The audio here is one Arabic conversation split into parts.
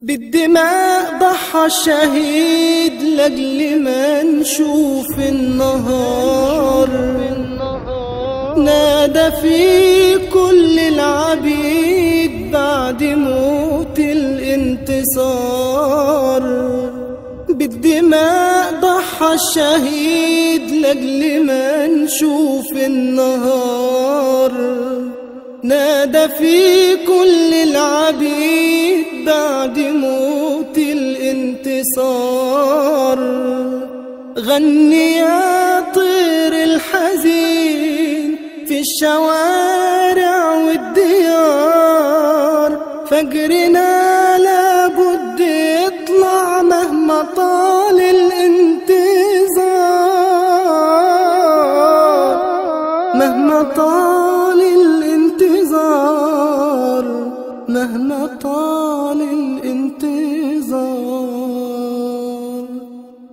بالدماء ضحى الشهيد لأجل ما نشوف النهار. نادى في كل العبيد بعد موت الانتصار. بالدماء ضحى الشهيد لأجل ما نشوف النهار. نادى في كل العبيد بعد موت الانتصار. غني يا طير الحزين في الشوارع والديار. فجرنا لابد يطلع مهما طال الانتظار. مهما طال الانتظار، مهما طال الانتظار.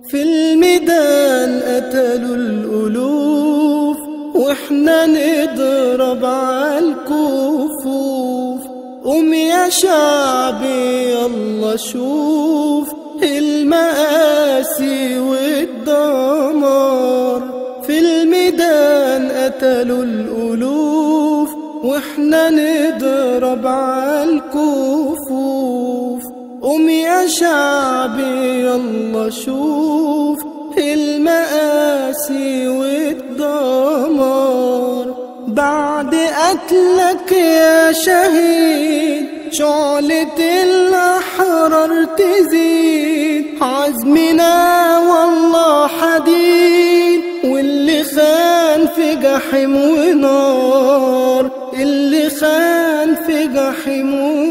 في الميدان قتلوا الألوف واحنا نضرب عالكفوف. قوم يا شعبي يلا شوف المآسي والدمار. في الميدان قتلوا الألوف واحنا نضرب عالكفوف. قوم يا شعبي يلا شوف المآسي والدمار. بعد قتلك يا شهيد شعلة الأحرار تزيد. عزمنا والله حديد واللي خان في جحيم ونار. اللي خان في جحيم ونار.